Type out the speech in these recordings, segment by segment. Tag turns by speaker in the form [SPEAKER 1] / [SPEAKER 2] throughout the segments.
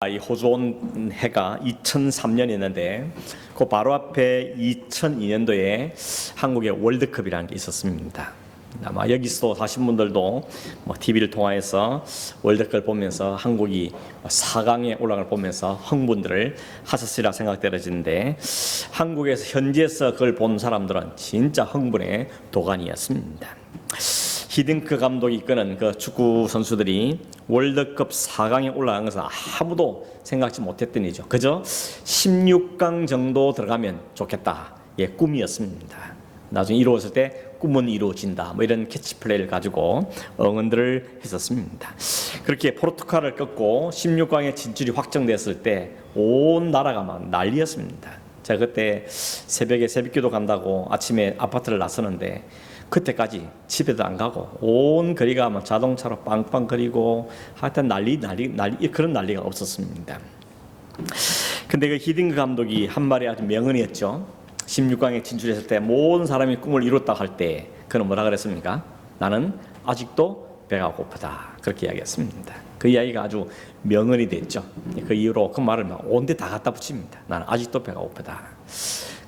[SPEAKER 1] 이 호주 온 해가 2003년이었는데 그 바로 앞에 2002년도에 한국의 월드컵이라는 게 있었습니다. 아마 여기서 사신 분들도 TV를 통해서 월드컵을 보면서 한국이 4강에 올라갈 보면서 흥분들을 하셨으리라 생각되어지는데, 한국에서 현지에서 그걸 본 사람들은 진짜 흥분의 도가니였습니다. 히딩크 감독이 이끄는 그 축구 선수들이 월드컵 4강에 올라간 것은 아무도 생각지 못했던 일이죠. 그저 16강 정도 들어가면 좋겠다. 꿈이었습니다. 나중에 이루어질 때 꿈은 이루어진다. 이런 캐치플레이를 가지고 응원들을 했었습니다. 그렇게 포르투갈을 꺾고 16강에 진출이 확정됐을 때 온 나라가 막 난리였습니다. 제가 그때 새벽에 새벽기도 간다고 아침에 아파트를 나서는데 그때까지 집에도 안 가고 온 거리가 막 자동차로 빵빵거리고 하여튼 난리 그런 난리가 없었습니다. 근데 그 히딩크 감독이 한 말이 아주 명언이었죠. 16강에 진출했을 때 모든 사람이 꿈을 이뤘다 할 때 그는 뭐라 그랬습니까? 나는 아직도 배가 고프다. 그렇게 이야기했습니다. 그 이야기가 아주 명언이 됐죠. 그 이후로 그 말을 온데 다 갖다 붙입니다. 나는 아직도 배가 고프다.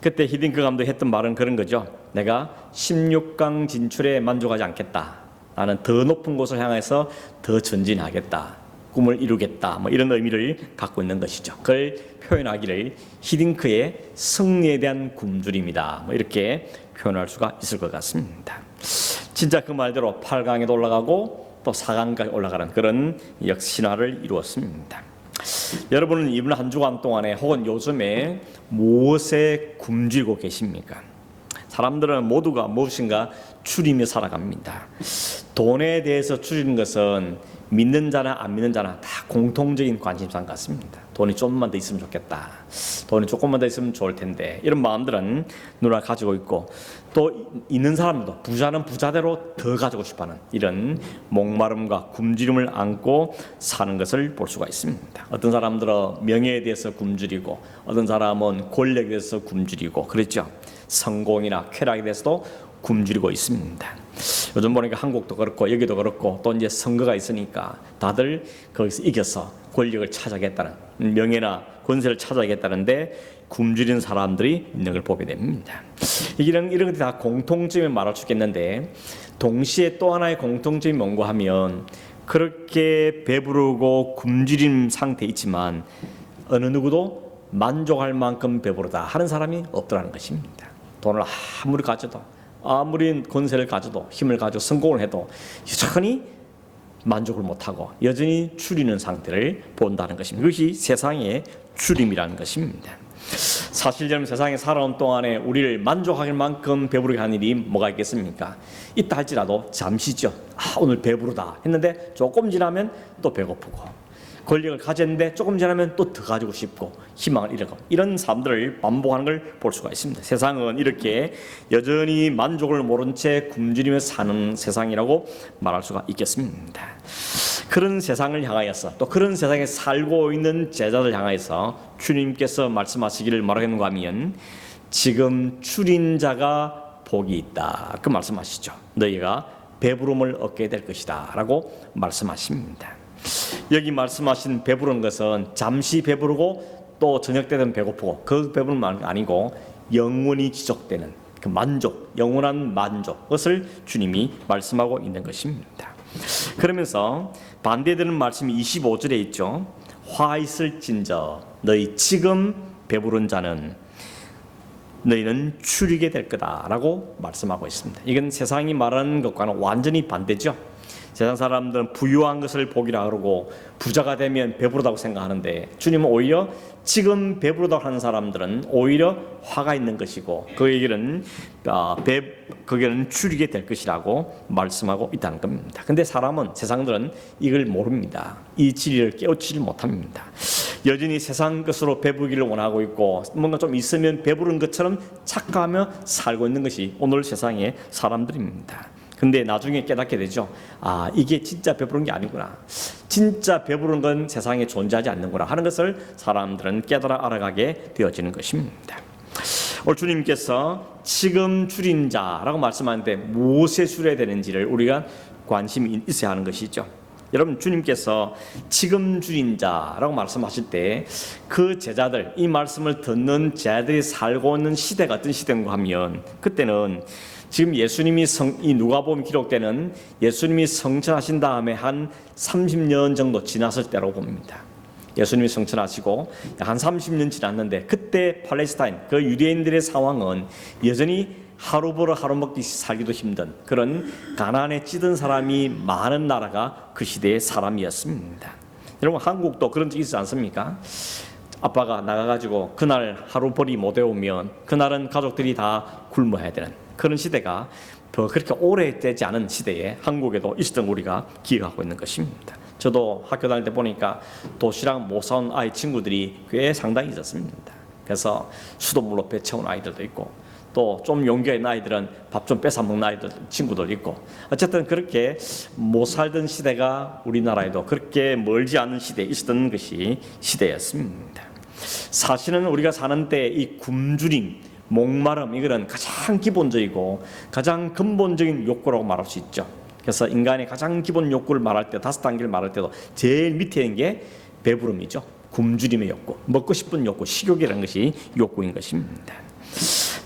[SPEAKER 1] 그때 히딩크 감독이 했던 말은 그런 거죠. 내가 16강 진출에 만족하지 않겠다. 나는 더 높은 곳을 향해서 더 전진하겠다. 꿈을 이루겠다. 이런 의미를 갖고 있는 것이죠. 그걸 표현하기를 히딩크의 승리에 대한 굶주림이다. 이렇게 표현할 수가 있을 것 같습니다. 진짜 그 말대로 8강에도 올라가고 또 4강까지 올라가는 그런 역신화를 이루었습니다. 여러분은 이번 한 주간 동안에 혹은 요즘에 무엇에 굶주리고 계십니까? 사람들은 모두가 무엇인가 추리며 살아갑니다. 돈에 대해서 추리는 것은 믿는 자나 안 믿는 자나 다 공통적인 관심사 같습니다. 돈이 조금만 더 있으면 좋겠다. 돈이 조금만 더 있으면 좋을 텐데. 이런 마음들은 누구나 가지고 있고, 또 있는 사람도 부자는 부자대로 더 가지고 싶어하는 이런 목마름과 굶주림을 안고 사는 것을 볼 수가 있습니다. 어떤 사람들은 명예에 대해서 굶주리고, 어떤 사람은 권력에 대해서 굶주리고, 그렇죠. 성공이나 쾌락에 대해서도 굶주리고 있습니다. 요즘 보니까 한국도 그렇고 여기도 그렇고 또 이제 선거가 있으니까 다들 거기서 이겨서 권력을 찾아야겠다는, 명예나 권세를 찾아야겠다는데 굶주리는 사람들이 있는 걸 보게 됩니다. 이런 것들이 다 공통점을 말할 수 있겠는데, 동시에 또 하나의 공통점이 뭔가 하면 그렇게 배부르고 굶주린 상태에 있지만 어느 누구도 만족할 만큼 배부르다 하는 사람이 없더라는 것입니다. 돈을 아무리 가져도, 아무리 권세를 가져도, 힘을 가지고 성공을 해도 여전히 만족을 못하고 여전히 추리는 상태를 본다는 것입니다. 그것이 세상의 추림이라는 것입니다. 사실 저는 세상에 살아온 동안에 우리를 만족할 만큼 배부르게 하는 일이 뭐가 있겠습니까? 있다 할지라도 잠시죠. 오늘 배부르다 했는데 조금 지나면 또 배고프고, 권력을 가졌는데 조금 지나면 또 더 가지고 싶고 희망을 잃고, 이런 사람들을 반복하는 걸 볼 수가 있습니다. 세상은 이렇게 여전히 만족을 모른 채 굶주리며 사는 세상이라고 말할 수가 있겠습니다. 그런 세상을 향하여서, 또 그런 세상에 살고 있는 제자들 향하여서 주님께서 말씀하시기를 뭐라고 하면, 지금 추린 자가 복이 있다. 그 말씀하시죠. 너희가 배부름을 얻게 될 것이다 라고 말씀하십니다. 여기 말씀하신 배부른 것은 잠시 배부르고 또 저녁 때는 배고프고, 그 배부름만 아니고 영원히 지속되는 그 만족, 영원한 만족, 그것을 주님이 말씀하고 있는 것입니다. 그러면서 반대되는 말씀이 25절에 있죠. 화 있을진저 너희 지금 배부른 자는 너희는 추리게 될 거다라고 말씀하고 있습니다. 이건 세상이 말하는 것과는 완전히 반대죠. 세상 사람들은 부유한 것을 복이라 그러고 부자가 되면 배부르다고 생각하는데, 주님은 오히려 지금 배부르다고 하는 사람들은 오히려 화가 있는 것이고 거기에는 추리게 될 것이라고 말씀하고 있다는 겁니다. 근데 세상들은 이걸 모릅니다. 이 진리를 깨우치지 못합니다. 여전히 세상 것으로 배부르기를 원하고 있고, 뭔가 좀 있으면 배부른 것처럼 착각하며 살고 있는 것이 오늘 세상의 사람들입니다. 근데 나중에 깨닫게 되죠. 이게 진짜 배부른 게 아니구나. 진짜 배부른 건 세상에 존재하지 않는구나 하는 것을 사람들은 깨달아 알아가게 되어지는 것입니다. 오늘 주님께서 지금 줄인 자라고 말씀하는데 무엇에 줄여야 되는지를 우리가 관심이 있어야 하는 것이죠. 여러분, 주님께서 지금 주인 자라고 말씀하실 때 그 제자들, 이 말씀을 듣는 제자들이 살고 있는 시대가 어떤 시대인가 하면, 그때는 지금 예수님이 이 누가복음 기록되는 예수님이 성천하신 다음에 한 30년 정도 지났을 때라고 봅니다. 예수님이 성천하시고 한 30년 지났는데, 그때 팔레스타인, 그 유대인들의 상황은 여전히 하루 벌어 하루 먹기 살기도 힘든 그런 가난에 찌든 사람이 많은 나라가 그 시대의 사람이었습니다. 여러분, 한국도 그런 적이 있지 않습니까? 아빠가 나가가지고 그날 하루 벌이 못 해오면 그날은 가족들이 다 굶어야 되는 그런 시대가 그렇게 오래되지 않은 시대에 한국에도 있었던 우리가 기억하고 있는 것입니다. 저도 학교 다닐 때 보니까 도시락 못 사온 아이 친구들이 꽤 상당히 있었습니다. 그래서 수돗물로 배 채운 아이들도 있고, 또 좀 용기가 있는 아이들은 밥 좀 뺏어 먹는 아이들 친구들 있고, 어쨌든 그렇게 못 살던 시대가 우리나라에도 그렇게 멀지 않은 시대에 있었던 것이 시대였습니다. 사실은 우리가 사는 때 이 굶주림, 목마름, 이거는 가장 기본적이고 가장 근본적인 욕구라고 말할 수 있죠. 그래서 인간의 가장 기본 욕구를 말할 때, 5단계를 말할 때도 제일 밑에 있는 게 배부름이죠. 굶주림의 욕구, 먹고 싶은 욕구, 식욕이라는 것이 욕구인 것입니다.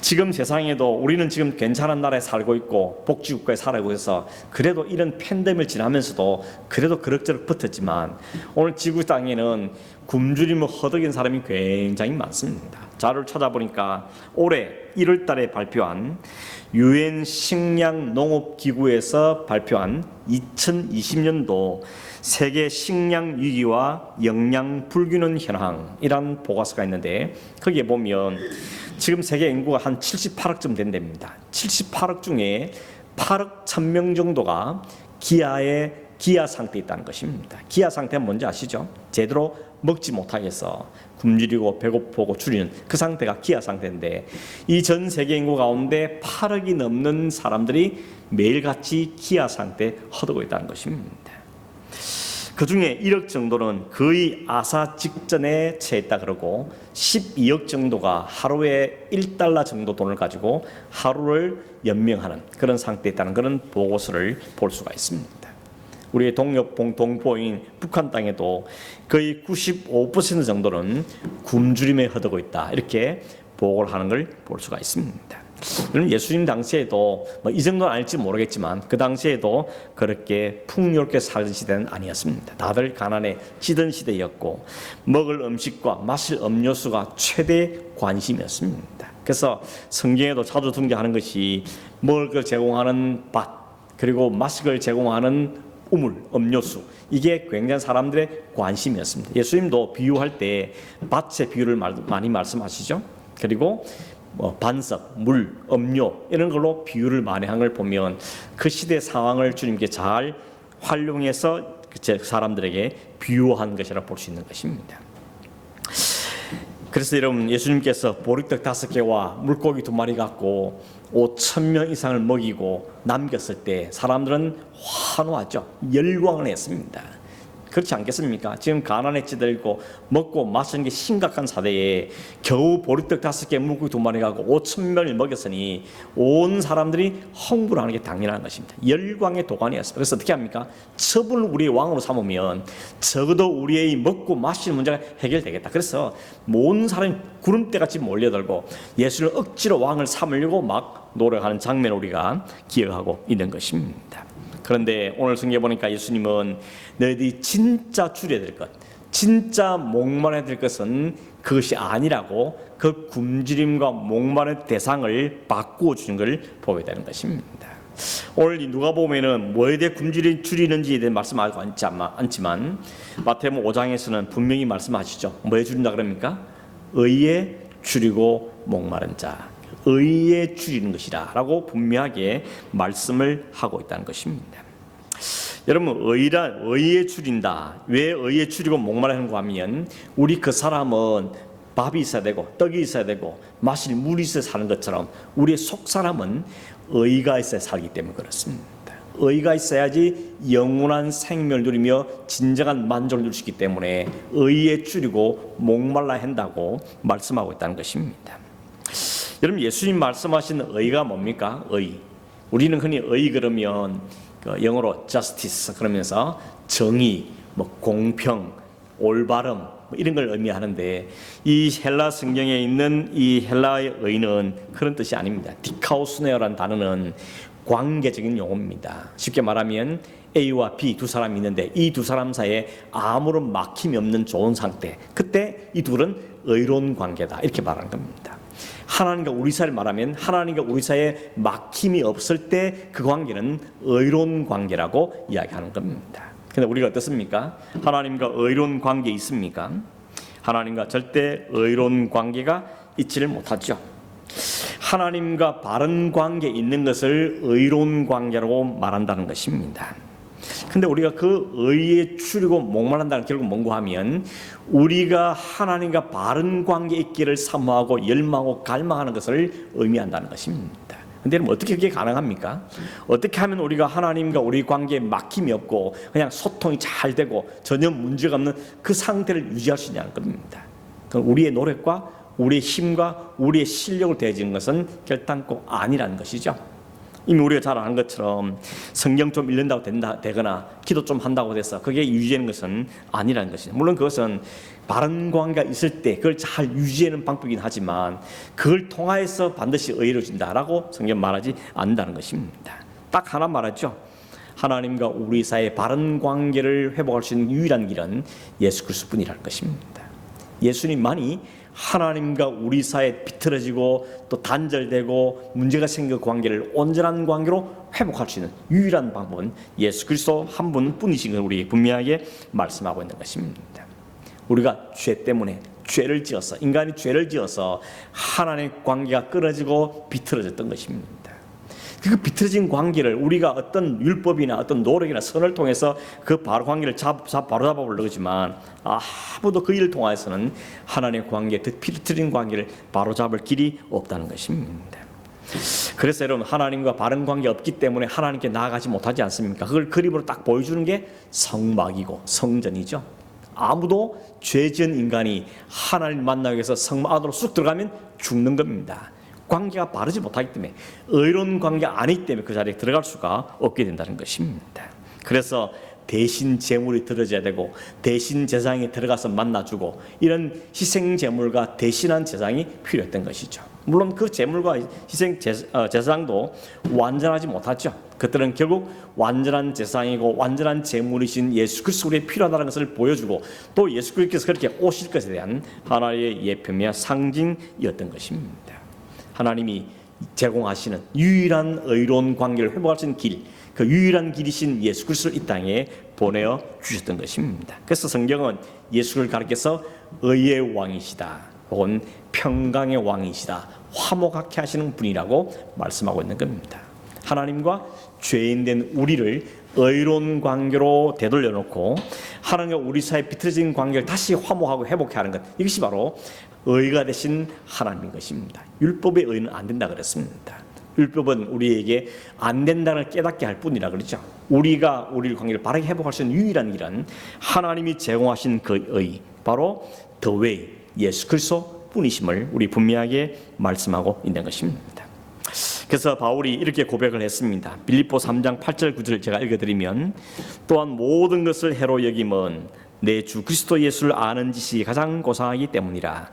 [SPEAKER 1] 지금 세상에도 우리는 지금 괜찮은 나라에 살고 있고 복지국가에 살고 있어서 그래도 이런 팬데믹을 지나면서도 그래도 그럭저럭 붙었지만, 오늘 지구 땅에는 굶주림을 허덕인 사람이 굉장히 많습니다. 자료를 찾아보니까 올해 1월 달에 발표한 유엔 식량 농업 기구에서 발표한 2020년도 세계 식량 위기와 영양 불균형 현황이란 보고서가 있는데, 거기에 보면 지금 세계 인구가 한 78억쯤 된답니다. 78억 중에 8억 1000명 정도가 기아 상태에 있다는 것입니다. 기아 상태는 뭔지 아시죠? 제대로 먹지 못하겠어 굶주리고 배고프고 줄이는 그 상태가 기아 상태인데, 이 전 세계 인구 가운데 8억이 넘는 사람들이 매일같이 기아 상태에 허덕고 있다는 것입니다. 그 중에 1억 정도는 거의 아사 직전에 처했다 그러고, 12억 정도가 하루에 $1 정도 돈을 가지고 하루를 연명하는 그런 상태에 있다는 그런 보고서를 볼 수가 있습니다. 우리의 동포인 북한 땅에도 거의 95% 정도는 굶주림에 허덕고 있다, 이렇게 보고를 하는 걸 볼 수가 있습니다. 예수님 당시에도 이 정도는 아닐지 모르겠지만 그 당시에도 그렇게 풍요롭게 살던 시대는 아니었습니다. 다들 가난에 찌든 시대였고, 먹을 음식과 마실 음료수가 최대 관심이었습니다. 그래서 성경에도 자주 등장하는 것이 먹을 걸 제공하는 밭, 그리고 마실 걸 제공하는 우물, 음료수, 이게 굉장히 사람들의 관심이었습니다. 예수님도 비유할 때 밭의 비유를 많이 말씀하시죠. 그리고 반석, 물, 음료 이런 걸로 비유를 많이 한 걸 보면 그 시대 상황을 주님께 잘 활용해서 사람들에게 비유한 것이라 볼 수 있는 것입니다. 그래서 여러분, 예수님께서 보리떡 5개와 물고기 2마리 갖고 5,000명 이상을 먹이고 남겼을 때 사람들은 환호하죠. 열광을 했습니다. 그렇지 않겠습니까? 지금 가난에 찌들고 먹고 마시는 게 심각한 사대에 겨우 보리떡 5개, 물고기 2마리 갖고 5,000명을 먹였으니 온 사람들이 흥분을 하는 게 당연한 것입니다. 열광의 도가니였습니다. 그래서 어떻게 합니까? 첩을 우리의 왕으로 삼으면 적어도 우리의 먹고 마시는 문제가 해결되겠다. 그래서 모든 사람이 구름대같이 몰려들고 예수를 억지로 왕을 삼으려고 막 노력하는 장면을 우리가 기억하고 있는 것입니다. 그런데 오늘 성경에 보니까 예수님은 너희들이 진짜 줄여야 될 것, 진짜 목말라야 될 것은 그것이 아니라고 그 굶주림과 목마른 대상을 바꾸어 주는 걸 보게 되는 것입니다. 오늘 누가복음에는 뭐에 대해 굶주림 줄이는지에 대해 말씀하지 않지만 마태복음 5장에서는 분명히 말씀하시죠. 뭐에 줄인다 그럽니까? 의에 줄이고 목마른 자, 의에 줄이는 것이라 라고 분명하게 말씀을 하고 있다는 것입니다. 여러분, 의에 줄인다. 왜 의에 줄이고 목마르는 거 하면, 우리 그 사람은 밥이 있어야 되고 떡이 있어야 되고 마실 물이 있어야 사는 것처럼 우리의 속 사람은 의가 있어야 살기 때문에 그렇습니다. 의가 있어야지 영원한 생명을 누리며 진정한 만족을 누릴 수 있기 때문에 의에 줄이고 목말라야 한다고 말씀하고 있다는 것입니다. 여러분, 예수님 말씀하신 의가 뭡니까? 의. 우리는 흔히 의 그러면 그 영어로 justice 그러면서 정의, 뭐 공평, 올바름 뭐 이런 걸 의미하는데 이 헬라 성경에 있는 이 헬라의 의는 그런 뜻이 아닙니다. 디카오스네어라는 단어는 관계적인 용어입니다. 쉽게 말하면 A와 B 두 사람이 있는데 이 두 사람 사이에 아무런 막힘이 없는 좋은 상태, 그때 이 둘은 의로운 관계다 이렇게 말하는 겁니다. 하나님과 우리 사이를 말하면 하나님과 우리 사이에 막힘이 없을 때 그 관계는 의로운 관계라고 이야기하는 겁니다. 근데 우리가 어떻습니까? 하나님과 의로운 관계 있습니까? 하나님과 절대 의로운 관계가 있지를 못하죠. 하나님과 바른 관계 있는 것을 의로운 관계라고 말한다는 것입니다. 근데 우리가 그 의에 추리고 목말한다는 결국 뭔가 하면 우리가 하나님과 바른 관계 있기를 사모하고 열망하고 갈망하는 것을 의미한다는 것입니다. 근데 어떻게 그게 가능합니까? 어떻게 하면 우리가 하나님과 우리 관계에 막힘이 없고 그냥 소통이 잘 되고 전혀 문제가 없는 그 상태를 유지할 수 있냐는 겁니다. 우리의 노력과 우리의 힘과 우리의 실력을 대해지는 것은 결단코 아니라는 것이죠. 이미 우리가 잘 아는 것처럼 성경 좀 읽는다고 되거나 기도 좀 한다고 돼서 그게 유지되는 것은 아니라는 것이죠. 물론 그것은 바른 관계가 있을 때 그걸 잘 유지하는 방법이긴 하지만 그걸 통하여서 반드시 의로워진다라고 성경 말하지 않는다는 것입니다. 딱 하나 말하죠. 하나님과 우리 사이의 바른 관계를 회복할 수 있는 유일한 길은 예수 그리스도뿐이라는 것입니다. 예수님만이 하나님과 우리 사이에 비틀어지고 또 단절되고 문제가 생겨 관계를 온전한 관계로 회복할 수 있는 유일한 방법은 예수 그리스도 한 분뿐이신 걸 우리 분명하게 말씀하고 있는 것입니다. 우리가 죄 때문에 죄를 지어서 인간이 죄를 지어서 하나님의 관계가 끊어지고 비틀어졌던 것입니다. 그 비틀어진 관계를 우리가 어떤 율법이나 어떤 노력이나 선을 통해서 그 바로 관계를 바로 잡아보려고 하지만 아무도 그 일을 통해서는 하나님의 관계, 비틀어진 관계를 바로 잡을 길이 없다는 것입니다. 그래서 여러분 하나님과 바른 관계 없기 때문에 하나님께 나아가지 못하지 않습니까? 그걸 그림으로 딱 보여주는 게 성막이고 성전이죠. 아무도 죄 지은 인간이 하나님 만나기 위해서 성막 안으로 쑥 들어가면 죽는 겁니다. 관계가 바르지 못하기 때문에 의로운 관계가 아니기 때문에 그 자리에 들어갈 수가 없게 된다는 것입니다. 그래서 대신 제물이 들어져야 되고 대신 제사장이 들어가서 만나주고 이런 희생 제물과 대신한 제사장이 필요했던 것이죠. 물론 그 제물과 희생 제사장도 완전하지 못하죠. 그들은 결국 완전한 제사장이고 완전한 제물이신 예수 그리스도에 필요하다는 것을 보여주고 또 예수 그리스도께서 그렇게 오실 것에 대한 하나의 예표며 상징이었던 것입니다. 하나님이 제공하시는 유일한 의로운 관계를 회복할 수 있는 길, 그 유일한 길이신 예수 그리스도를 이 땅에 보내어 주셨던 것입니다. 그래서 성경은 예수를 가리켜서 의의 왕이시다, 혹은 평강의 왕이시다, 화목하게 하시는 분이라고 말씀하고 있는 겁니다. 하나님과 죄인된 우리를 의로운 관계로 되돌려놓고 하나님과 우리 사이에 비틀어진 관계를 다시 화목하고 회복해 하는 것, 이것이 바로 의가 되신 하나님인 것입니다. 율법의 의는 안 된다 그랬습니다. 율법은 우리에게 안 된다는 걸 깨닫게 할 뿐이라 그러죠. 우리가 우리 관계를 바르게 회복할 수 있는 유일한 길은 하나님이 제공하신 그 의, 바로 The Way, 예수 그리스도 뿐이심을 우리 분명하게 말씀하고 있는 것입니다. 그래서 바울이 이렇게 고백을 했습니다. 빌립보 3장 8절 9절을 제가 읽어드리면, 또한 모든 것을 해로 여김은 내 주 그리스도 예수를 아는 지식이 가장 고상하기 때문이라.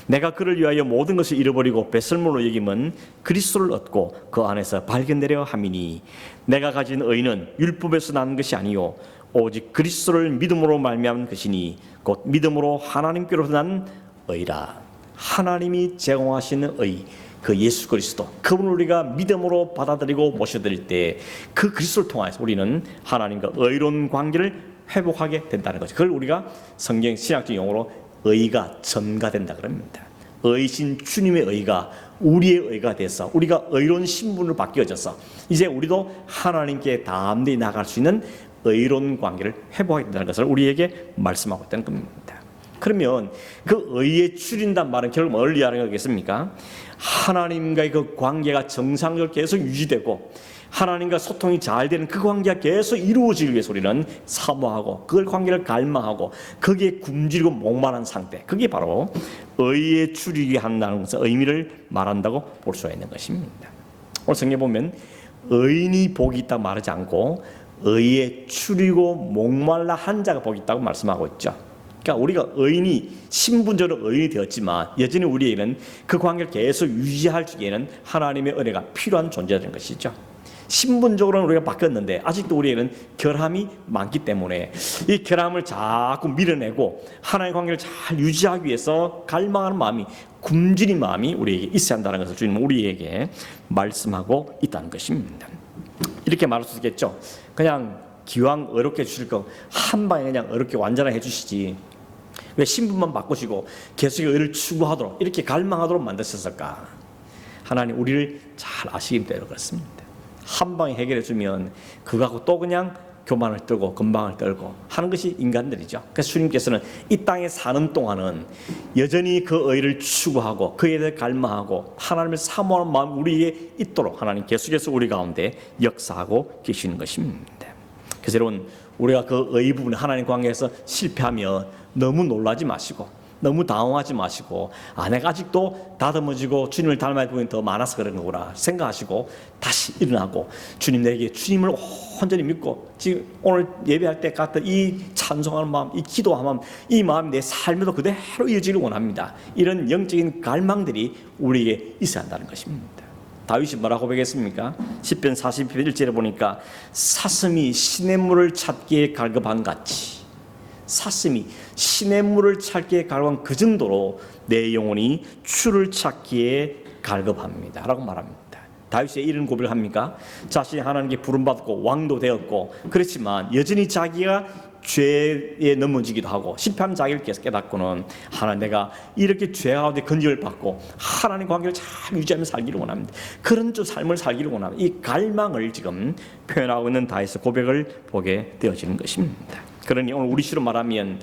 [SPEAKER 1] 내가 그를 위하여 모든 것을 잃어버리고 배설물로 여김은 그리스도를 얻고 그 안에서 발견되려 함이니, 내가 가진 의는 율법에서 난 것이 아니요 오직 그리스도를 믿음으로 말미암은 것이니 곧 믿음으로 하나님께로서 난 의라. 하나님이 제공하시는 의, 그 예수 그리스도, 그분을 우리가 믿음으로 받아들이고 모셔드릴 때 그 그리스도를 통해서 우리는 하나님과 의로운 관계를 회복하게 된다는 거죠. 그걸 우리가 성경 신약적 용어로 의가 전가된다 그럽니다. 의신 주님의 의가 우리의 의가 돼서 우리가 의로운 신분으로 바뀌어져서 이제 우리도 하나님께 담대히 나아갈 수 있는 의로운 관계를 회복하게 된다는 것을 우리에게 말씀하고 있다는 겁니다. 그러면 그 의에 추린단 말은 결국 뭘 이야기하는 거겠습니까? 하나님과의 그 관계가 정상적으로 계속 유지되고 하나님과 소통이 잘 되는 그 관계가 계속 이루어지기 위해서 우리는 사모하고 그걸 관계를 갈망하고 거기에 굶주리고 목마른 상태, 그게 바로 의에 추리게 한다는 것의 의미를 말한다고 볼 수가 있는 것입니다. 오늘 성경에 보면 의인이 복이 있다고 말하지 않고 의에 추리고 목말라 한 자가 복이 있다고 말씀하고 있죠. 그러니까 우리가 의인이 신분적으로 의인이 되었지만 여전히 우리에게는 그 관계를 계속 유지할 적에는 하나님의 은혜가 필요한 존재라는 것이죠. 신분적으로는 우리가 바뀌었는데 아직도 우리에게는 결함이 많기 때문에 이 결함을 자꾸 밀어내고 하나님의 관계를 잘 유지하기 위해서 갈망하는 마음이, 굶주린 마음이 우리에게 있어야 한다는 것을 주님은 우리에게 말씀하고 있다는 것입니다. 이렇게 말할 수 있겠죠. 그냥 기왕 어렵게 주실 거 한 방에 그냥 어렵게 완전하게 해주시지 왜 신분만 바꾸시고 계속 의를 추구하도록 이렇게 갈망하도록 만드셨을까? 하나님 우리를 잘 아시기 때문에 그렇습니다. 한 방에 해결해 주면 그거하고 또 그냥 교만을 떨고 건방을 떨고 하는 것이 인간들이죠. 그래서 주님께서는 이 땅에 사는 동안은 여전히 그 의를 추구하고 그에 대해 갈망하고 하나님을 사모하는 마음 우리에게 있도록 하나님 계속해서 우리 가운데 역사하고 계시는 것입니다. 그래서 여러분 우리가 그 의 부분에 하나님 관계에서 실패하면 너무 놀라지 마시고 너무 당황하지 마시고 내가 아직도 다듬어지고 주님을 닮아야 할 부분이 더 많아서 그런 거구나 생각하시고 다시 일어나고 주님 내게 주님을 온전히 믿고 지금 오늘 예배할 때 같은 이 찬송하는 마음, 이 기도하는 마음, 이 마음이 내 삶에도 그대로 이어지기를 원합니다. 이런 영적인 갈망들이 우리에게 있어야 한다는 것입니다. 다윗이 뭐라고 고백했습니까? 시편 40편 1절에 보니까 사슴이 시냇물을 찾기에 갈급한 같이 사슴이 시냇물을 찾기에 갈급한 그 정도로 내 영혼이 주를 찾기에 갈급합니다 라고 말합니다. 다윗이 이런 고백을 합니까? 자신이 하나님께 부름받고 왕도 되었고 그렇지만 여전히 자기가 죄에 넘어지기도 하고 실패하는 자기를 계속 깨닫고는 하나님 내가 이렇게 죄 가운데 건집을 받고 하나님 관계를 잘 유지하며 살기를 원합니다. 그런 좀 삶을 살기를 원합니다. 이 갈망을 지금 표현하고 있는 다윗의 고백을 보게 되어지는 것입니다. 그러니 오늘 우리식으로 말하면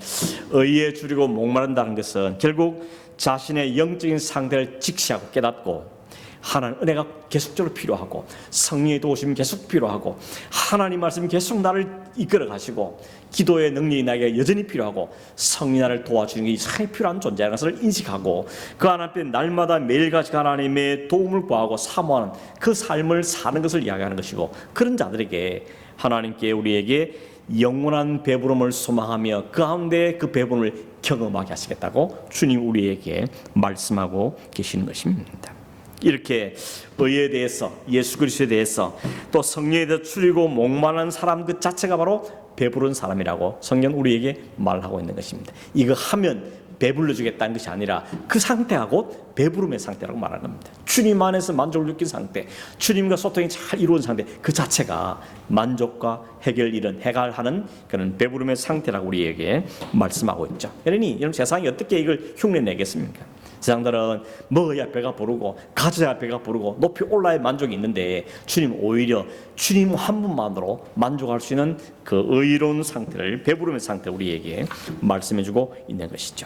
[SPEAKER 1] 의에 줄이고 목마른다는 것은 결국 자신의 영적인 상태를 직시하고 깨닫고 하나님 은혜가 계속적으로 필요하고 성령의 도우심이 계속 필요하고 하나님 말씀이 계속 나를 이끌어 가시고 기도의 능력이 나에게 여전히 필요하고 성령이 나를 도와주는 게 참 필요한 존재라는 것을 인식하고 그 하나님 앞에 날마다 매일같이 하나님의 도움을 구하고 사모하는 그 삶을 사는 것을 이야기하는 것이고 그런 자들에게 하나님께 우리에게 영원한 배부름을 소망하며 그 가운데 그 배부름을 경험하게 하시겠다고 주님 우리에게 말씀하고 계시는 것입니다. 이렇게 의에 대해서 예수 그리스도에 대해서 또 성령에 대해서 추리고 목마른 사람 그 자체가 바로 배부른 사람이라고 성경 우리에게 말하고 있는 것입니다. 이거 하면 배불러 주겠다는 것이 아니라 그 상태하고 배부름의 상태라고 말하는 겁니다. 주님 안에서 만족을 느낀 상태, 주님과 소통이 잘 이루어진 상태 그 자체가 만족과 해결하는 그런 배부름의 상태라고 우리에게 말씀하고 있죠. 그러니 여러분 세상이 어떻게 이걸 흉내내겠습니까? 세상들은 먹어야 배가 부르고 가져야 배가 부르고 높이 올라야 만족이 있는데 주님 오히려 주님 한 분만으로 만족할 수 있는 그 의로운 상태를 배부름의 상태 우리에게 말씀해주고 있는 것이죠.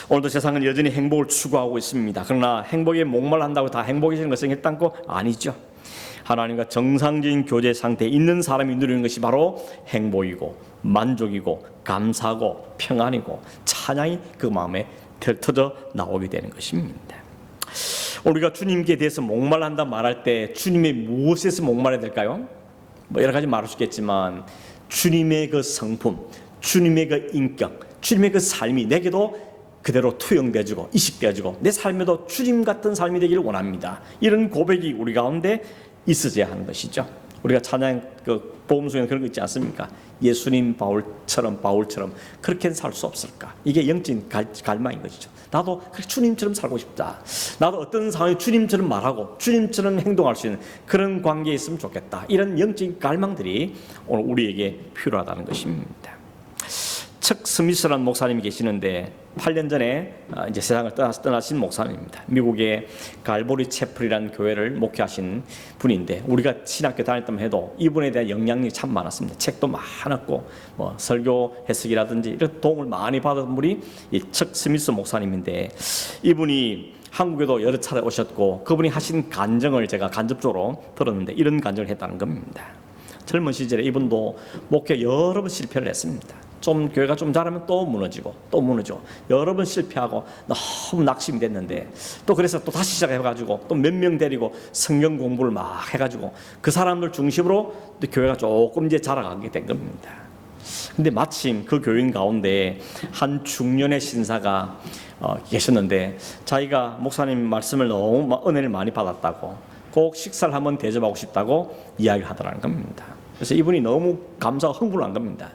[SPEAKER 1] 오늘도 세상은 여전히 행복을 추구하고 있습니다. 그러나 행복에 목말한다고 다 행복해지는 것은 일단고 아니죠. 하나님과 정상적인 교제 상태에 있는 사람이 누리는 것이 바로 행복이고 만족이고 감사하고 평안이고 찬양이 그 마음에 터져 나오게 되는 것입니다. 우리가 주님께 대해서 목말란다 말할 때 주님의 무엇에서 목말라야 될까요? 여러 가지 말할 수 있겠지만 주님의 그 성품, 주님의 그 인격, 주님의 그 삶이 내게도 그대로 투영되어지고 이식되어지고 내 삶에도 주님 같은 삶이 되기를 원합니다. 이런 고백이 우리 가운데 있어야 하는 것이죠. 우리가 찬양 그 복음송에 그런 거 있지 않습니까? 예수님 바울처럼 그렇게는 살 수 없을까? 이게 영적인 갈망인 것이죠. 나도 주님처럼 살고 싶다. 나도 어떤 상황에 주님처럼 말하고 주님처럼 행동할 수 있는 그런 관계에 있으면 좋겠다. 이런 영적인 갈망들이 오늘 우리에게 필요하다는 것입니다. 척 스미스라는 목사님이 계시는데 8년 전에 이제 세상을 떠나신 목사님입니다. 미국의 갈보리 채플이라는 교회를 목회하신 분인데 우리가 신학교 다닐 때만 해도 이분에 대한 영향력이 참 많았습니다. 책도 많았고 뭐 설교 해석이라든지 이런 도움을 많이 받은 분이 이 척 스미스 목사님인데 이분이 한국에도 여러 차례 오셨고 그분이 하신 간증을 제가 간접적으로 들었는데 이런 간증을 했다는 겁니다. 젊은 시절에 이분도 목회 여러 번 실패를 했습니다. 좀 교회가 좀 잘하면 또 무너지고 또 무너지고 여러 번 실패하고 너무 낙심이 됐는데 또 그래서 또 다시 시작해가지고 또 몇 명 데리고 성경 공부를 막 해가지고 그 사람들 중심으로 또 교회가 조금 이제 자라가게 된 겁니다. 근데 마침 그 교인 가운데 한 중년의 신사가 계셨는데 자기가 목사님 말씀을 너무 은혜를 많이 받았다고 꼭 식사를 한번 대접하고 싶다고 이야기를 하더라는 겁니다. 그래서 이분이 너무 감사하고 흥분한 겁니다.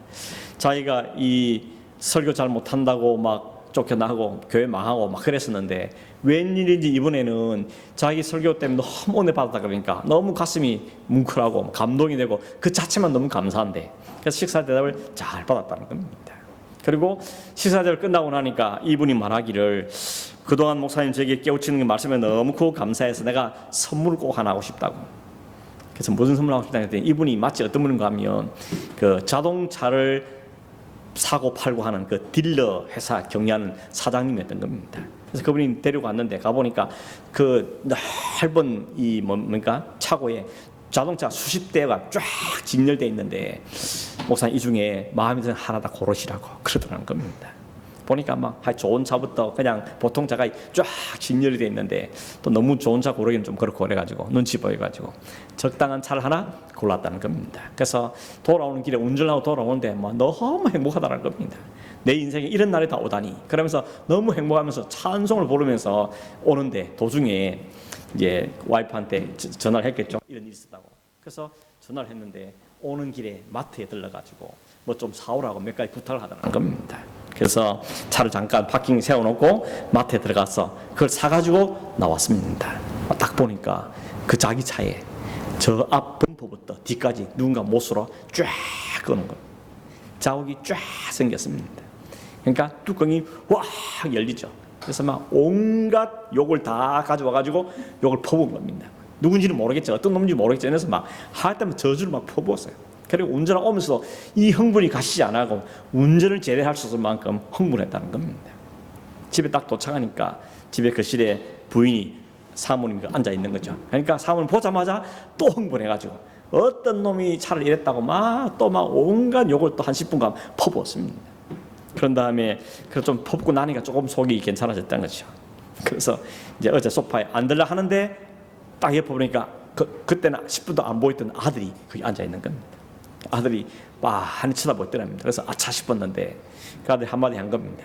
[SPEAKER 1] 자기가 이 설교 잘 못한다고 막 쫓겨나고 교회 망하고 막 그랬었는데 웬일인지 이번에는 자기 설교 때문에 너무 은혜 받았다 그러니까 너무 가슴이 뭉클하고 감동이 되고 그 자체만 너무 감사한데 그래서 식사 대답을 잘 받았다는 겁니다. 그리고 식사 대답을 끝나고 나니까 이분이 말하기를 그동안 목사님 저에게 깨우치는 게 말씀에 너무 크고 감사해서 내가 선물을 꼭 하나 하고 싶다고. 그래서 무슨 선물 하고 싶다고 했더니 이분이 마치 어떤 분인가 하면 그 자동차를 사고 팔고 하는 그 딜러 회사 경영하는 사장님이었던 겁니다. 그래서 그분이 데리고 갔는데 가보니까 그 넓은 이 뭡니까 차고에 자동차 수십 대가 쫙 진열되어 있는데 목사님 이 중에 마음에 드는 하나 다 고르시라고 그러더라는 겁니다. 보니까 막 좋은 차부터 그냥 보통 차가 쫙 진열이 되어 있는데 또 너무 좋은 차 고르기는 좀 그렇고 그래가지고 눈치 보여가지고 적당한 차를 하나 골랐다는 겁니다. 그래서 돌아오는 길에 운전하고 돌아오는데 뭐 너무 행복하다는 겁니다. 내 인생에 이런 날이 다 오다니 그러면서 너무 행복하면서 찬송을 부르면서 오는데 도중에 이제 와이프한테 전화를 했겠죠. 이런 일이 있었다고. 그래서 전화를 했는데 오는 길에 마트에 들러가지고 뭐 좀 사오라고 몇 가지 부탁을 하더라는 겁니다. 그래서 차를 잠깐 파킹 세워놓고 마트에 들어가서 그걸 사가지고 나왔습니다. 딱 보니까 그 자기 차에 저 앞 범퍼부터 뒤까지 누군가 못으로 쫙 끄는 거. 자국이 쫙 생겼습니다. 그러니까 뚜껑이 확 열리죠. 그래서 막 온갖 욕을 다 가져와가지고 욕을 퍼부은 겁니다. 누군지는 모르겠죠. 어떤 놈인지 모르겠죠. 그래서 막 할 때마다 저주를 막 퍼부었어요. 그리고 운전을 오면서 이 흥분이 가시지 않고 운전을 제대로 할 수 없을 만큼 흥분했다는 겁니다. 집에 딱 도착하니까 집에 거실에 부인이 사모님이 앉아 있는 거죠. 그러니까 사모님 보자마자 또 흥분해가지고 어떤 놈이 차를 이랬다고 막 또 막 온갖 욕을 또 한 10분간 퍼부었습니다. 그런 다음에 좀 퍼붓고 나니까 조금 속이 괜찮아졌다는 거죠. 그래서 이제 어제 소파에 앉으려 하는데 딱 옆에 보니까 그때는 10분도 안 보였던 아들이 거기 앉아 있는 겁니다. 아들이 빤히 쳐다보더랍니다. 그래서 아차 싶었는데 그 아들이 한마디 한 겁니다.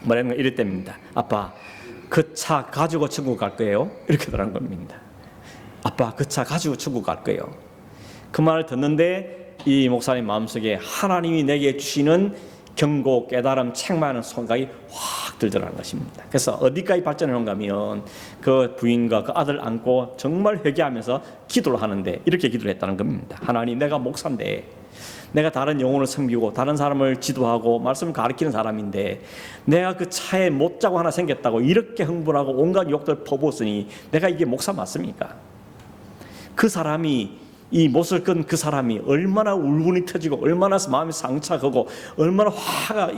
[SPEAKER 1] 뭐라는 거 이랬답니다. 아빠 그 차 가지고 천국 갈 거예요? 이렇게 말한 겁니다. 아빠 그 차 가지고 천국 갈 거예요. 그 말을 듣는데 이 목사님 마음속에 하나님이 내게 주시는 경고, 깨달음, 책망하는 생각이 확 들더라는 것입니다. 그래서 어디까지 발전해 놓은가 하면 그 부인과 그 아들 안고 정말 회개하면서 기도를 하는데 이렇게 기도를 했다는 겁니다. 하나님 내가 목사인데 내가 다른 영혼을 섬기고 다른 사람을 지도하고 말씀을 가르치는 사람인데 내가 그 차에 못자고 하나 생겼다고 이렇게 흥분하고 온갖 욕들 퍼부었으니 내가 이게 목사 맞습니까? 그 사람이 이 못을 끈 그 사람이 얼마나 울분이 터지고 얼마나 마음이 상처하고 얼마나 화가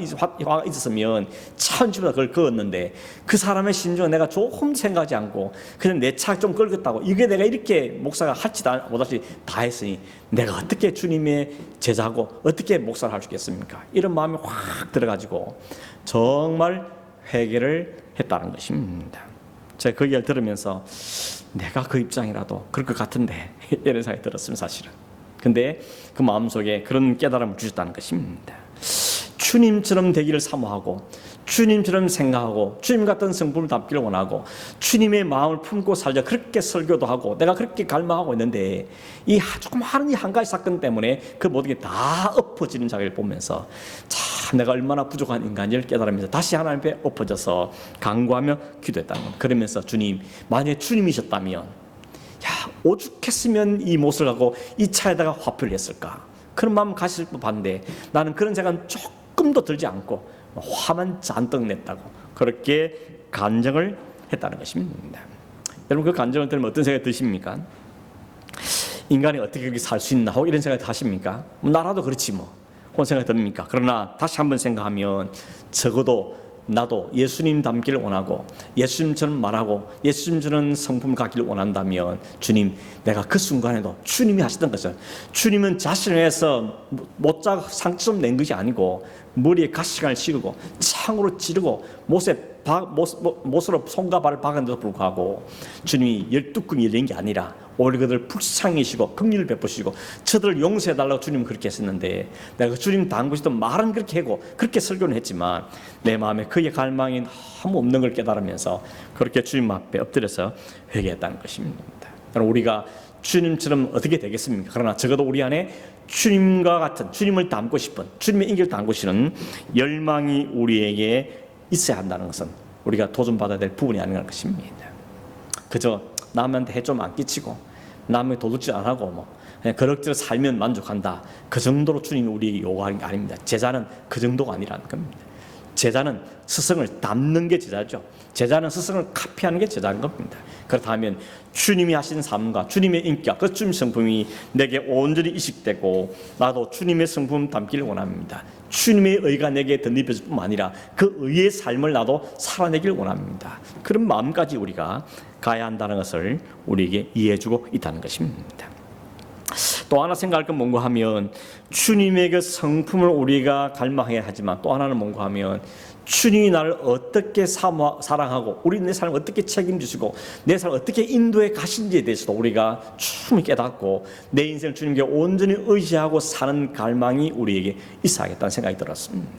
[SPEAKER 1] 있었으면 차원치보다 그걸 그었는데 그 사람의 심정은 내가 조금 생각하지 않고 그냥 내 차 좀 끌겠다고 이게 내가 이렇게 목사가 할지도 못할지 다 했으니 내가 어떻게 주님의 제자고 어떻게 목사를 할 수 있겠습니까? 이런 마음이 확 들어가지고 정말 회개를 했다는 것입니다. 제가 그 얘기를 들으면서 내가 그 입장이라도 그럴 것 같은데 이런 생각이 들었습니다. 사실은. 근데 그 마음속에 그런 깨달음을 주셨다는 것입니다. 주님처럼 되기를 사모하고 주님처럼 생각하고 주님 같은 성품을 담기를 원하고 주님의 마음을 품고 살자 그렇게 설교도 하고 내가 그렇게 갈망하고 있는데 이 조그마한 이 한 가지 사건 때문에 그 모든 게 다 엎어지는 자기를 보면서 참 내가 얼마나 부족한 인간인지를 깨달으면서 다시 하나님 앞에 엎어져서 간구하며 기도했다는 겁니다. 그러면서 주님 만약에 주님이셨다면 오죽했으면 이 못을 갖고 이 차에다가 화풀이를 했을까 그런 마음 가실 법한데 나는 그런 생각은 조금도 들지 않고 화만 잔뜩 냈다고 그렇게 간증을 했다는 것입니다. 여러분 그 간증을 들으면 어떤 생각이 드십니까? 인간이 어떻게 그렇게 살 수 있나 하고 이런 생각이 하십니까? 나라도 그렇지 뭐 그런 생각이 듭니까? 그러나 다시 한번 생각하면 적어도 나도 예수님 닮기를 원하고 예수님처럼 말하고 예수님처럼 성품을 갖기를 원한다면 주님, 내가 그 순간에도 주님이 하시던 것을, 주님은 자신을 위해서 못자 상처 낸 것이 아니고 머리에 가시관을 씌우고 창으로 찌르고 못으로 손과 발을 박았는데도 불구하고 주님이 열두끈이 열린 게 아니라 오히려 그들을 불쌍히시고 긍휼을 베푸시고 저들을 용서해달라고 주님은 그렇게 했었는데, 내가 주님 당부시도 말은 그렇게 하고 그렇게 설교는 했지만 내 마음에 그의 갈망이 너무 없는 걸 깨달으면서 그렇게 주님 앞에 엎드려서 회개했다는 것입니다. 그럼 우리가 주님처럼 어떻게 되겠습니까? 그러나 적어도 우리 안에 주님과 같은, 주님을 닮고 싶은, 주님의 인격을 닮고 싶은 열망이 우리에게 있어야 한다는 것은 우리가 도전받아야 될 부분이 아닌가 하는 것입니다. 그저 남한테 해 좀 안 끼치고 남에게 도둑질 안 하고 그냥 그럭저럭 살면 만족한다, 그 정도로 주님이 우리에게 요구하는 게 아닙니다. 제자는 그 정도가 아니라는 겁니다. 제자는 스승을 닮는 게 제자죠. 제자는 스승을 카피하는 게 제자인 겁니다. 그렇다면 주님이 하신 삶과 주님의 인격, 그 주님 성품이 내게 온전히 이식되고 나도 주님의 성품 닮기를 원합니다. 주님의 의가 내게 덧입혀질 뿐만 아니라 그 의의 삶을 나도 살아내기를 원합니다. 그런 마음까지 우리가 가야 한다는 것을 우리에게 이해해주고 있다는 것입니다. 또 하나 생각할 건 뭔가 하면, 주님의 그 성품을 우리가 갈망해야 하지만 또 하나는 뭔가 하면, 주님이 나를 어떻게 사랑하고 우리 내 삶을 어떻게 책임지시고 내 삶을 어떻게 인도해 가신지에 대해서도 우리가 충분히 깨닫고 내 인생을 주님께 온전히 의지하고 사는 갈망이 우리에게 있어야겠다는 생각이 들었습니다.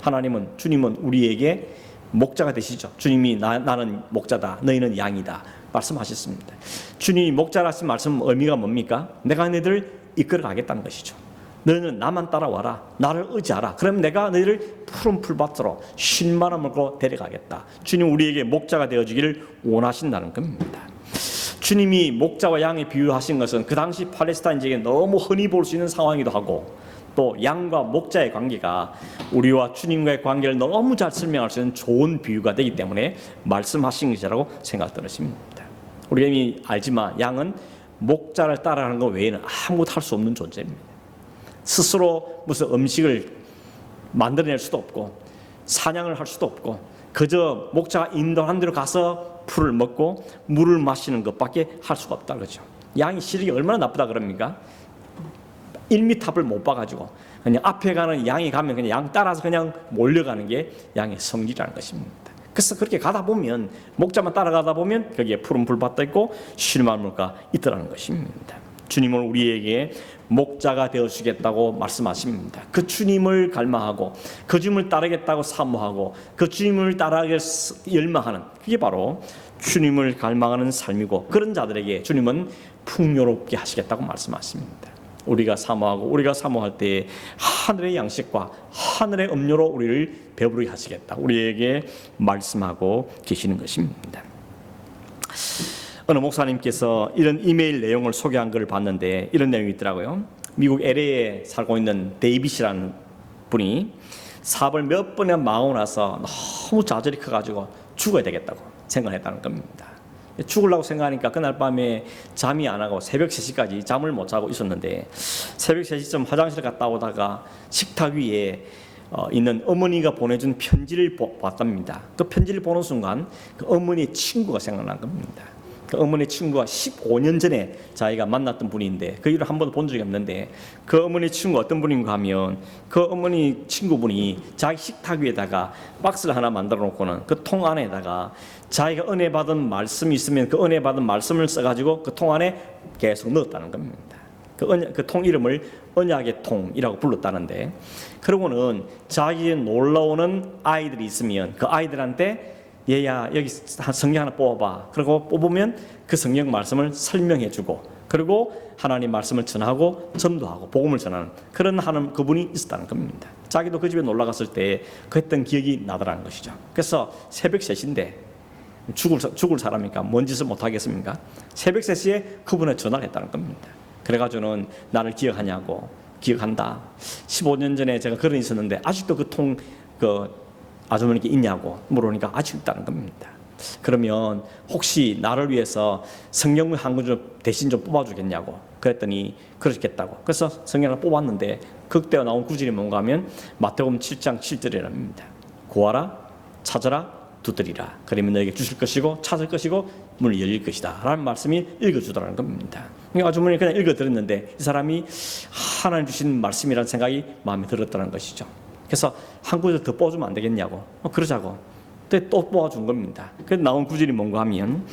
[SPEAKER 1] 하나님은, 주님은 우리에게 목자가 되시죠. 주님이 나는 목자다, 너희는 양이다 말씀하셨습니다. 주님이 목자라 하신 말씀은 의미가 뭡니까? 내가 너희를 이끌어 가겠다는 것이죠. 너희는 나만 따라와라, 나를 의지하라. 그럼 내가 너희를 푸른 풀밭으로 쉰만한 물고 데려가겠다. 주님 우리에게 목자가 되어주기를 원하신다는 겁니다. 주님이 목자와 양에 비유하신 것은 그 당시 팔레스타인 지역에 너무 흔히 볼 수 있는 상황이기도 하고, 또 양과 목자의 관계가 우리와 주님과의 관계를 너무 잘 설명할 수 있는 좋은 비유가 되기 때문에 말씀하신 것이라고 생각되었습니다. 우리가 이미 알지만 양은 목자를 따라가는 것 외에는 아무것도 할 수 없는 존재입니다. 스스로 무슨 음식을 만들어낼 수도 없고 사냥을 할 수도 없고 그저 목자가 인도하는 대로 가서 풀을 먹고 물을 마시는 것밖에 할 수가 없다 그러죠. 양이 시력이 얼마나 나쁘다 그럽니까? 1미탑을 못 봐가지고 그냥 앞에 가는 양이 가면 그냥 양 따라서 그냥 몰려가는 게 양의 성질이라는 것입니다. 그래서 그렇게 가다 보면, 목자만 따라가다 보면 거기에 푸른 풀밭도 있고 쉴만한 물가 있더라는 것입니다. 주님은 우리에게 목자가 되어주겠다고 말씀하십니다. 그 주님을 갈망하고 그 주님을 따르겠다고 사모하고 그 주님을 따라가길 열망하는, 그게 바로 주님을 갈망하는 삶이고, 그런 자들에게 주님은 풍요롭게 하시겠다고 말씀하십니다. 우리가 사모하고 우리가 사모할 때 하늘의 양식과 하늘의 음료로 우리를 배부르게 하시겠다, 우리에게 말씀하고 계시는 것입니다. 어느 목사님께서 이런 이메일 내용을 소개한 걸 봤는데 이런 내용이 있더라고요. 미국 LA에 살고 있는 데이빗이라는 분이 사업을 몇 번이나 망하고 나서 너무 좌절이 커가지고 죽어야 되겠다고 생각했다는 겁니다. 죽으려고 생각하니까 그날 밤에 잠이 안 하고 새벽 3시까지 잠을 못 자고 있었는데, 새벽 3시쯤 화장실 갔다 오다가 식탁 위에 있는 어머니가 보내준 편지를 봤답니다. 그 편지를 보는 순간 그 어머니의 친구가 생각난 겁니다. 그 어머니 친구가 15년 전에 자기가 만났던 분인데 그 일을 한 번도 본 적이 없는데, 그 어머니 친구가 어떤 분인가 하면, 그 어머니 친구분이 자기 식탁 위에다가 박스를 하나 만들어 놓고는 그 통 안에다가 자기가 은혜 받은 말씀이 있으면 그 은혜 받은 말씀을 써가지고 그 통 안에 계속 넣었다는 겁니다. 그 통 이름을 언약의 통이라고 불렀다는데, 그러고는 자기의 놀러오는 아이들이 있으면 그 아이들한테 얘야 여기 성경 하나 뽑아봐. 그리고 뽑으면 그 성경 말씀을 설명해주고, 그리고 하나님 말씀을 전하고 전도하고 복음을 전하는 그런 하는 그분이 있었다는 겁니다. 자기도 그 집에 놀러 갔을 때 그 했던 기억이 나더라는 것이죠. 그래서 새벽 3시인데 죽을 사람이니까 뭔 짓을 못 하겠습니까? 새벽 3시에 그분에 전화를 했다는 겁니다. 그래가지고는 나를 기억하냐고. 기억한다. 15년 전에 제가 그런 일이 있었는데 아직도 그 아주머니께 있냐고 물으니까 아직 있다는 겁니다. 그러면 혹시 나를 위해서 성경 한 권 좀 대신 좀 뽑아주겠냐고 그랬더니 그러겠다고. 그래서 성경을 뽑았는데 그때 나온 구절이 뭔가 하면 마태복음 7장 7절이랍니다. 구하라 찾아라 두드리라. 그러면 너에게 주실 것이고 찾을 것이고 문이 열릴 것이다 라는 말씀이 읽어주더라는 겁니다. 아주머니 그냥 읽어드렸는데 이 사람이 하나님 주신 말씀이라는 생각이 마음에 들었다는 것이죠. 그래서 한 구절 더 뽑아주면 안 되겠냐고 그러자고 또 뽑아준 겁니다. 그래서 나온 구절이 뭔가 하면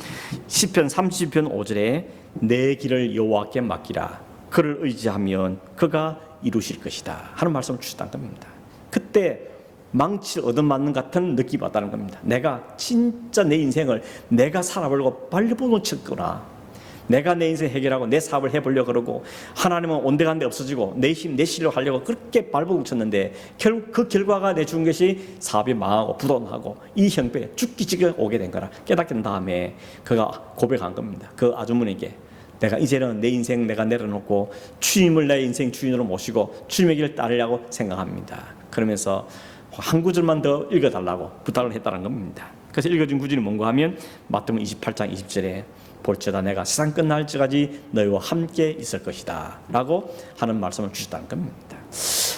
[SPEAKER 1] 시편 30편 5절에 내 길을 여호와께 맡기라. 그를 의지하면 그가 이루실 것이다 하는 말씀을 주셨다는 겁니다. 그때 망치를 얻어맞는 같은 느낌이 왔다는 겁니다. 내가 진짜 내 인생을 내가 살아보려고 발버둥 쳤구나. 내가 내 인생 해결하고 내 사업을 해보려고 그러고 하나님은 온데간데 없어지고 내 힘, 내 실력 하려고 그렇게 발버둥 쳤는데 결국 그 결과가 내 준 것이 사업이 망하고 부도나고 이 형편에 죽기 직에 오게 된 거라 깨닫게 된 다음에 그가 고백한 겁니다. 그 아주머니에게 내가 이제는 내 인생 내가 내려놓고 주님을 내 인생 주인으로 모시고 주님의 길을 따르려고 생각합니다. 그러면서 한 구절만 더 읽어달라고 부탁을 했다는 겁니다. 그래서 읽어준 구절이 뭔가 하면 마태복음 28장 20절에 볼지어다 내가 세상 끝날 때까지 너희와 함께 있을 것이다 라고 하는 말씀을 주셨다는 겁니다.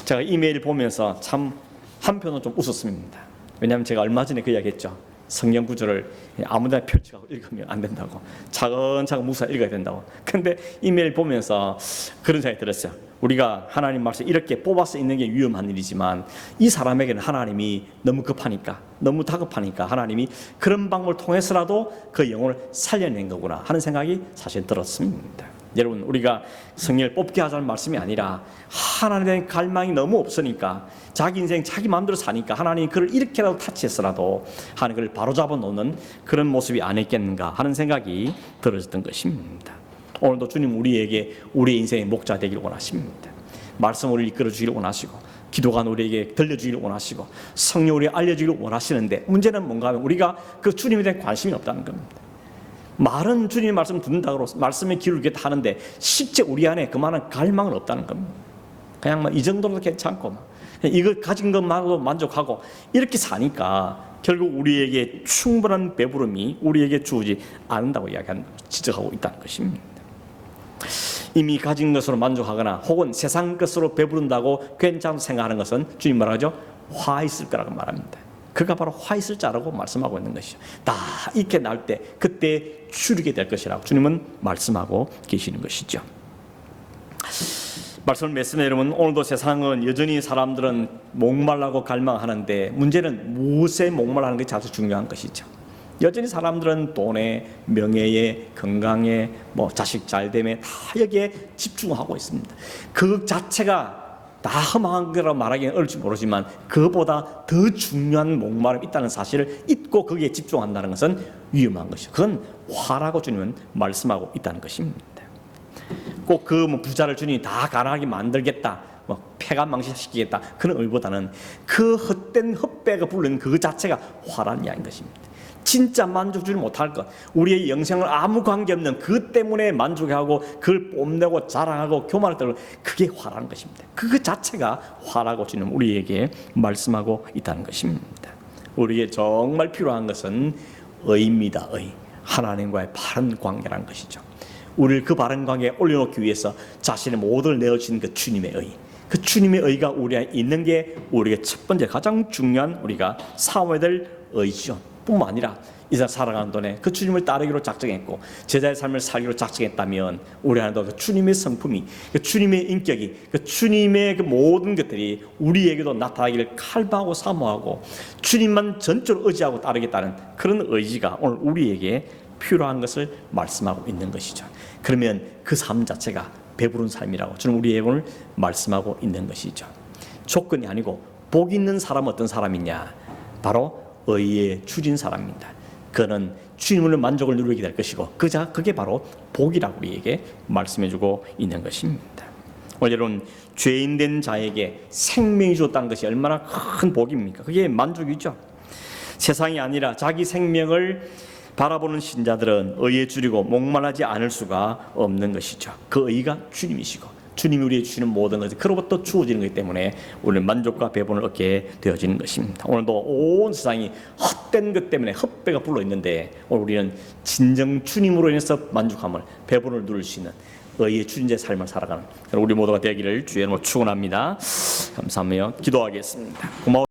[SPEAKER 1] 제가 이메일 보면서 참 한편으로 좀 웃었습니다. 왜냐하면 제가 얼마 전에 그 이야기했죠. 성경 구절을 아무데나 펼쳐가고 읽으면 안 된다고, 차근차근 묵사 읽어야 된다고. 근데 이메일 보면서 그런 생각이 들었어요. 우리가 하나님 말씀 이렇게 뽑아서 읽는 게 위험한 일이지만 이 사람에게는 하나님이 너무 급하니까, 너무 다급하니까 하나님이 그런 방법을 통해서라도 그 영혼을 살려낸 거구나 하는 생각이 사실 들었습니다. 여러분, 우리가 성령을 뽑게 하자는 말씀이 아니라 하나님에 대한 갈망이 너무 없으니까 자기 인생 자기 마음대로 사니까 하나님이 그를 이렇게라도 타치했어라도 하나님 그를 바로잡아 놓는 그런 모습이 아니겠는가 하는 생각이 들어졌던 것입니다. 오늘도 주님 우리에게 우리의 인생의 목자 되기를 원하십니다. 말씀 우리를 이끌어 주기를 원하시고 기도가 우리에게 들려주기를 원하시고 성령 우리에게 알려주기를 원하시는데 문제는 뭔가 하면 우리가 그 주님에 대한 관심이 없다는 겁니다. 말은 주님의 말씀 듣는다고 말씀에 귀를 기울이겠다 하는데 실제 우리 안에 그만한 갈망은 없다는 겁니다. 그냥 이 정도로도 괜찮고 이거 가진 것만으로도 만족하고 이렇게 사니까 결국 우리에게 충분한 배부름이 우리에게 주어지지 않는다고 지적하고 있다는 것입니다. 이미 가진 것으로 만족하거나 혹은 세상 것으로 배부른다고 괜찮다고 생각하는 것은 주님 말하죠. 화 있을 거라고 말합니다. 그가 바로 화 있을 자라고 말씀하고 있는 것이죠. 다 익게 날 때 그때 추리게 될 것이라고 주님은 말씀하고 계시는 것이죠. 말씀을 맺으면 여러분, 오늘도 세상은 여전히 사람들은 목말라고 갈망하는데 문제는 무엇에 목말라는 것이 아주 중요한 것이죠. 여전히 사람들은 돈에, 명예에, 건강에, 자식 잘됨에 다 여기에 집중하고 있습니다. 그 자체가 다 허망한 거라고 말하기는 어려울지 모르지만 그보다 더 중요한 목마름이 있다는 사실을 잊고 거기에 집중한다는 것은 위험한 것이죠. 그건 화라고 주님은 말씀하고 있다는 것입니다. 꼭 그 부자를 주님이 다 가난하게 만들겠다, 폐가 망신시키겠다 그런 의미보다는 그 헛된 헛배가 부르는 그 자체가 화라는 이야기인 것입니다. 진짜 만족 주지 못할 것, 우리의 영생을 아무 관계없는 그 때문에 만족하고 그걸 뽐내고 자랑하고 교만을 떨고 그게 화라는 것입니다. 그 자체가 화라고 주님 우리에게 말씀하고 있다는 것입니다. 우리에게 정말 필요한 것은 의입니다. 의. 하나님과의 바른 관계라는 것이죠. 우리를 그 바른 관계에 올려놓기 위해서 자신의 모든 내어주신 그 주님의 의, 그 주님의 의가 우리 안에 있는 게 우리에게 첫 번째 가장 중요한 우리가 사모해야 될 의죠. 뿐만 아니라 이 세상 살아가는 동안에 그 주님을 따르기로 작정했고 제자의 삶을 살기로 작정했다면 우리 안에도 그 주님의 성품이, 그 주님의 인격이, 그 주님의 그 모든 것들이 우리에게도 나타나기를 칼바하고 사모하고 주님만 전적으로 의지하고 따르겠다는 그런 의지가 오늘 우리에게 필요한 것을 말씀하고 있는 것이죠. 그러면 그 삶 자체가 배부른 삶이라고 주님 우리에게 오늘 말씀하고 있는 것이죠. 조건이 아니고 복 있는 사람은 어떤 사람이냐? 바로 의에 주진 사람입니다. 그는 주님으로 만족을 누리게 될 것이고 그게 바로 복이라고 우리에게 말씀해주고 있는 것입니다. 오늘 여러분, 죄인된 자에게 생명이 주었다는 것이 얼마나 큰 복입니까? 그게 만족이죠. 세상이 아니라 자기 생명을 바라보는 신자들은 의에 줄이고 목말라지 않을 수가 없는 것이죠. 그 의가 주님이시고 주님이 우리에게 주시는 모든 것이 그로부터 주어지는 것이기 때문에 우리는 만족과 배분을 얻게 되어지는 것입니다. 오늘도 온 세상이 헛된 것 때문에 헛배가 불러 있는데 오늘 우리는 진정 주님으로 인해서 만족함을, 배분을 누릴 수 있는 의의 주인자의 삶을 살아가는 우리 모두가 되기를 주의 이름으로 축원합니다. 감사하며 기도하겠습니다. 고마워.